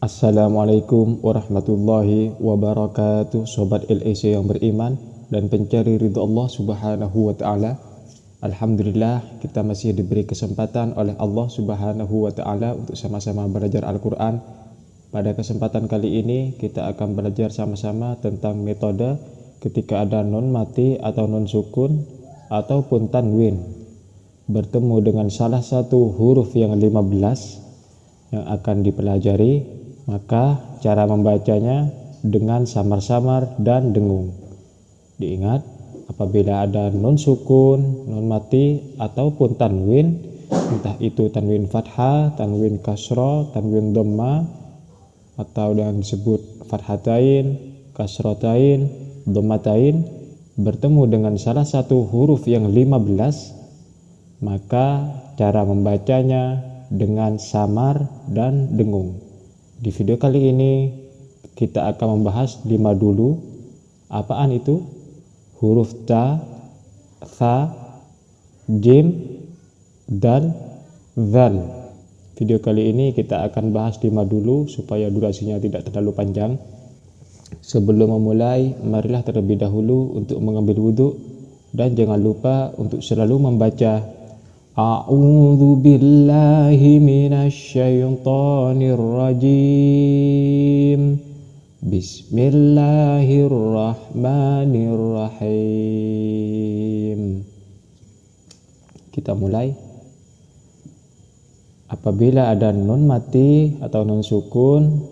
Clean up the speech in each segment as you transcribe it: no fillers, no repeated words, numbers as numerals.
Assalamualaikum warahmatullahi wabarakatuh. Sobat LEC yang beriman dan pencari ridha Allah subhanahu wa ta'ala. Alhamdulillah kita masih diberi kesempatan oleh Allah subhanahu wa ta'ala untuk sama-sama belajar Al-Quran. Pada kesempatan kali ini kita akan belajar sama-sama tentang metode ketika ada nun mati atau nun sukun ataupun tanwin bertemu dengan salah satu huruf yang 15 yang akan dipelajari, maka cara membacanya dengan samar-samar dan dengung. Diingat, apabila ada nun sukun, nun mati ataupun tanwin, entah itu tanwin fathah, tanwin kasroh, tanwin dhamma, atau yang disebut fathatain, kasrotain, dhammatain, bertemu dengan salah satu huruf yang 15, maka cara membacanya dengan samar dan dengung. Di video kali ini kita akan membahas 5 dulu. Apaan itu? Huruf ta, tha, jim, dal, zal. Video kali ini kita akan bahas 5 dulu supaya durasinya tidak terlalu panjang. Sebelum memulai, marilah terlebih dahulu untuk mengambil wudhu dan jangan lupa untuk selalu membaca A'udzu billahi minasy syaithanir rajim. Bismillahirrahmanirrahim. Kita mulai. Apabila ada nun mati atau nun sukun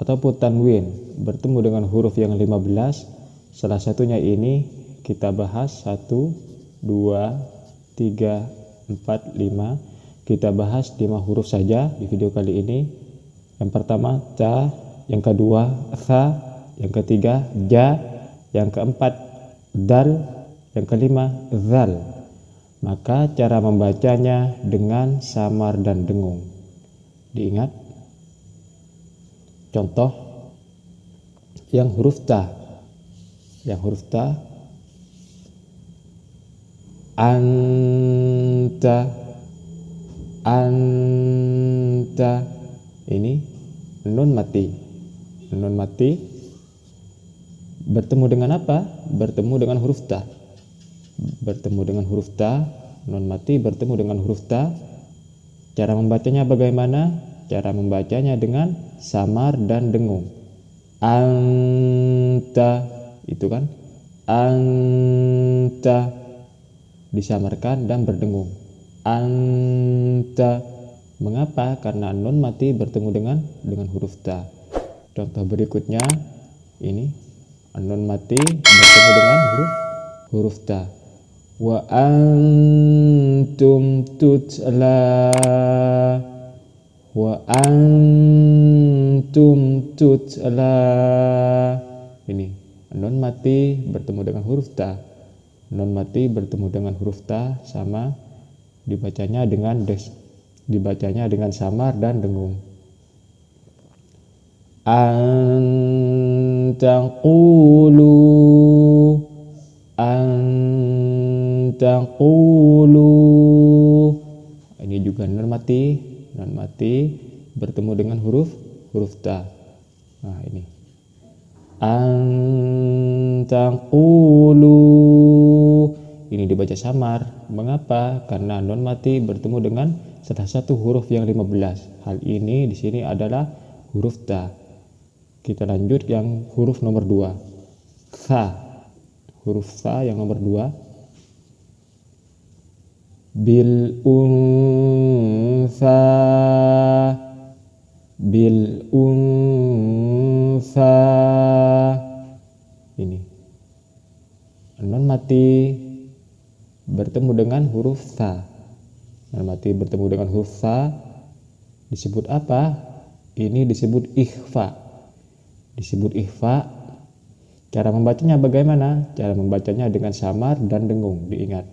ataupun tanwin bertemu dengan huruf yang 15, salah satunya ini kita bahas 1, 2, 3, 4, 5. Kita bahas 5 huruf saja di video kali ini. Yang pertama ta, yang kedua tha, yang ketiga ja, yang keempat dal, yang kelima zal. Maka cara membacanya dengan samar dan dengung. Diingat. Contoh yang huruf ta. Yang huruf ta, anta, anta. Ini nun mati. Nun mati bertemu dengan apa? Bertemu dengan huruf ta. Bertemu dengan huruf ta. Nun mati bertemu dengan huruf ta. Cara membacanya bagaimana? Cara membacanya dengan samar dan dengung. Anta, itu kan? Anta disamarkan dan berdengung. Anta. Mengapa? Karena nun mati bertemu dengan huruf ta. Contoh berikutnya ini nun mati bertemu dengan huruf ta. Wa antum tutla. Wa antum tutla. Ini nun mati bertemu dengan huruf ta. Nun mati bertemu dengan huruf ta sama, dibacanya dengan samar dan dengung. Antaqulu, antaqulu. Ini juga nun mati bertemu dengan huruf ta. Nah, ini antaqulu. Ini dibaca samar. Mengapa? Karena nun mati bertemu dengan salah satu huruf yang 15. Hal ini di sini adalah huruf ta. Kita lanjut yang huruf nomor 2. Tha. Huruf tha yang nomor 2. Bil untha. Bil untha. Ini nun mati bertemu dengan huruf tha. Nun mati bertemu dengan huruf tha disebut apa? Ini disebut ikhfa. Disebut ikhfa. Cara membacanya bagaimana? Cara membacanya dengan samar dan dengung. Diingat,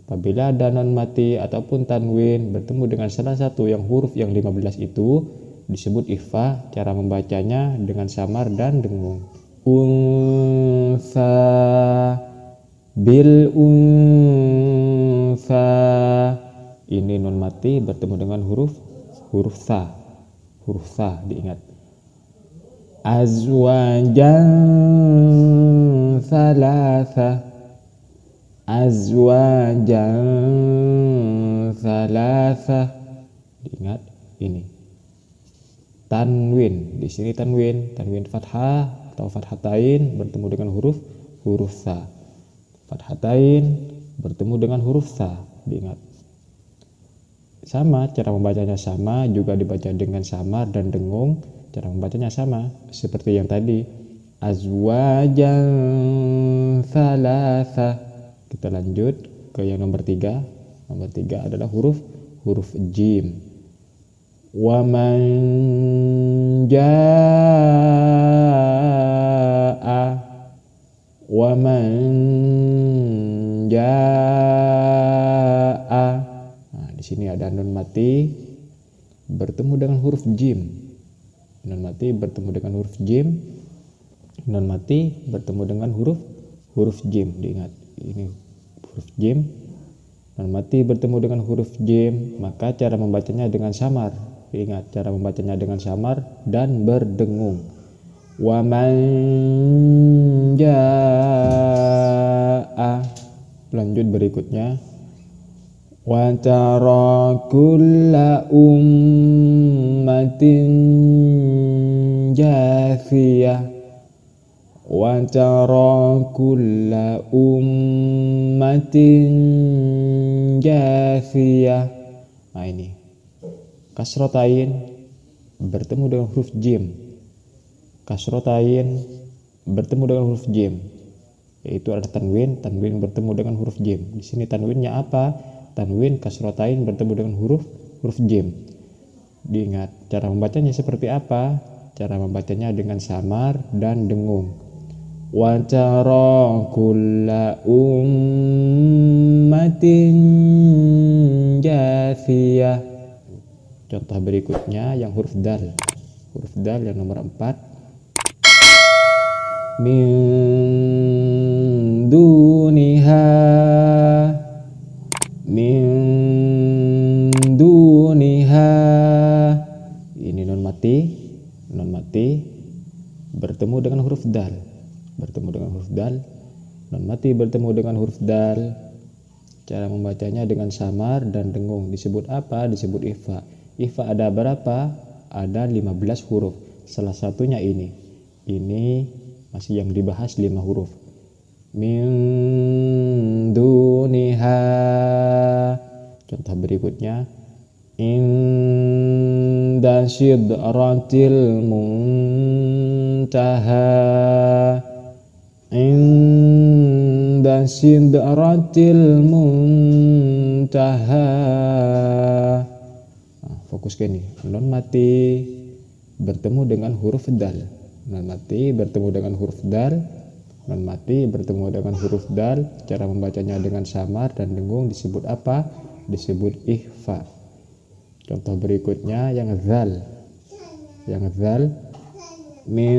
apabila ada nun mati ataupun tanwin bertemu dengan salah satu yang huruf yang 15 itu disebut ikhfa. Cara membacanya dengan samar dan dengung. Unsa, bil unsa. Ini nun mati bertemu dengan huruf tha. Huruf tha, diingat. azwajan thalatha, azwajan thalatha. Ingat ini tanwin, di sini tanwin fathah atau fathatain bertemu dengan huruf tha, fathatain bertemu dengan huruf tha. Diingat sama, cara membacanya sama, juga dibaca dengan samar dan dengung. Cara membacanya sama seperti yang tadi, azwajan thalatha. Kita lanjut ke yang nomor 3. Nomor 3 adalah huruf jim. Wa man jaa, wa man jaa. Nah, di sini ada nun mati bertemu dengan huruf jim. Nun mati bertemu dengan huruf jim. Nun mati bertemu dengan huruf jim. Diingat, ini huruf jim. Nun mati bertemu dengan huruf jim, maka cara membacanya dengan samar. Ingat, cara membacanya dengan samar dan berdengung. Wa man jaa. Lanjut berikutnya. Wa tara kulla ummatin jathiyah, wa tara kulla ummatin jathiyah. Nah ini kasrotain bertemu dengan huruf jim, kasrotain bertemu dengan huruf jim, yaitu ada tanwin bertemu dengan huruf jim. Di sini tanwinnya apa? Tanwin kasrotain bertemu dengan huruf jim. Diingat cara membacanya seperti apa? Cara membacanya dengan samar dan dengung. Wa tara kulla ummatin jathiyah. Contoh berikutnya yang huruf dal. Huruf dal yang nomor 4. Min duniha, min duniha. Ini nun mati bertemu dengan huruf dal, nun mati bertemu dengan huruf dal. Cara membacanya dengan samar dan dengung. Disebut apa? Disebut ikhfa. Ikhfa ada berapa? Ada 15 huruf. Salah satunya ini masih yang dibahas 5 huruf. Min duniha. Contoh berikutnya, inda sidratil muntaha, inda sidratil muntaha. Nah, fokus ke ini. Nun mati bertemu dengan huruf dal. Nun mati bertemu dengan huruf dal. Nun mati bertemu dengan huruf dal. Cara membacanya dengan samar dan dengung disebut apa? Disebut ikhfa. Contoh berikutnya yang zal. Yang zal, min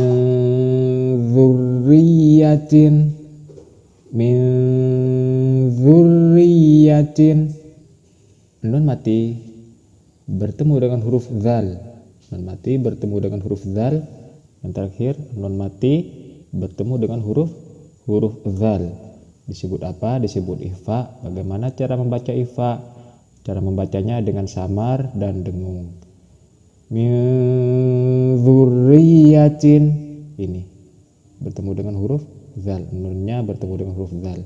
dzurriyyatin, min dzurriyyatin. Nun mati bertemu dengan huruf zal. Nun mati bertemu dengan huruf zal. Yang terakhir, nun mati bertemu dengan huruf zal. Disebut apa? Disebut ikhfa. Bagaimana cara membaca ikhfa? Cara membacanya dengan samar dan dengung. Min dzurriyyatin. Ini bertemu dengan huruf zal. Nunnya bertemu dengan huruf zal.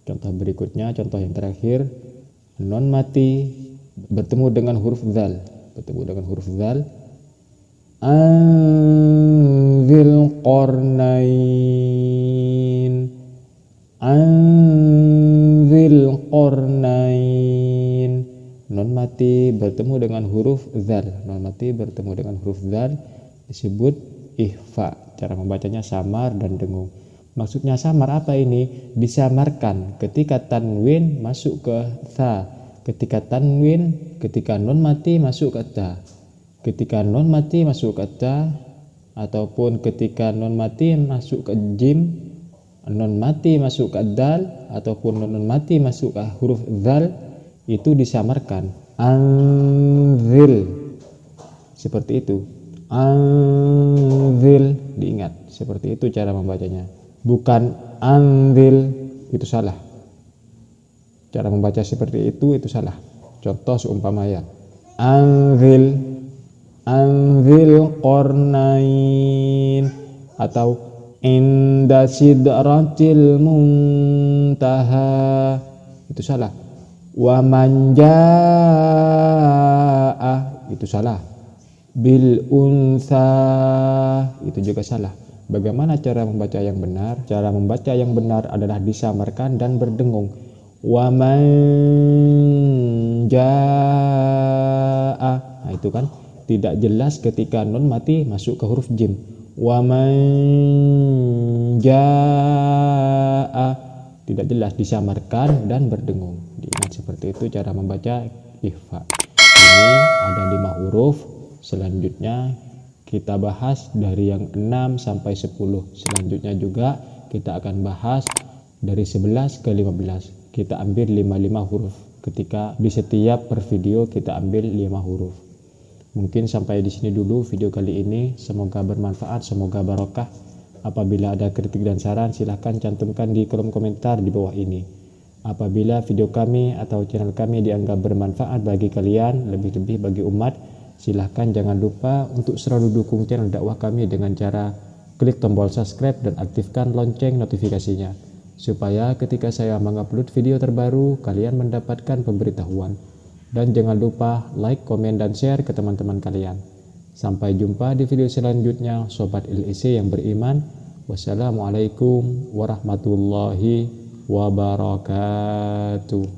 Contoh berikutnya, contoh yang terakhir, nun mati bertemu dengan huruf zal. Bertemu dengan huruf zal. Anzil qarnain, anzil qarnain. Nun mati bertemu dengan huruf zal. Nun mati bertemu dengan huruf zal disebut ikhfa. Cara membacanya samar dan dengung. Maksudnya samar apa ini? Disamarkan ketika tanwin masuk ke tha. Ketika nun mati masuk ke tha. Ketika nun mati masuk ke tha, ataupun ketika nun mati masuk ke jim, nun mati masuk ke dal, ataupun nun mati masuk ke huruf zal, itu disamarkan. Anzil. Seperti itu. Anzil, diingat seperti itu cara membacanya, bukan anzil, itu salah. Cara membaca seperti itu salah. Contoh seumpama ya, anzil qarnain, atau inda sidratil muntaha, itu salah. Wa man jaa, itu salah. Bil unsa, itu juga salah. Bagaimana cara membaca yang benar? Cara membaca yang benar adalah disamarkan dan berdengung. Wa man jaa, nah itu kan tidak jelas ketika nun mati masuk ke huruf jim. Wa man jaa, tidak jelas, disamarkan dan berdengung. Diingat seperti itu cara membaca ikhfa. Ini ada 5 huruf. Selanjutnya kita bahas dari yang 6 sampai 10. Selanjutnya juga kita akan bahas dari 11 ke 15. Kita ambil 5 huruf. Ketika di setiap per video kita ambil 5 huruf. Mungkin sampai di sini dulu video kali ini. Semoga bermanfaat, semoga barokah. Apabila ada kritik dan saran silahkan cantumkan di kolom komentar di bawah ini. Apabila video kami atau channel kami dianggap bermanfaat bagi kalian, lebih-lebih bagi umat, silahkan jangan lupa untuk selalu dukung channel dakwah kami dengan cara klik tombol subscribe dan aktifkan lonceng notifikasinya, supaya ketika saya mengupload video terbaru kalian mendapatkan pemberitahuan. Dan jangan lupa like, komen, dan share ke teman-teman kalian. Sampai jumpa di video selanjutnya Sobat LEC yang beriman. Wassalamualaikum warahmatullahi wabarakatuh.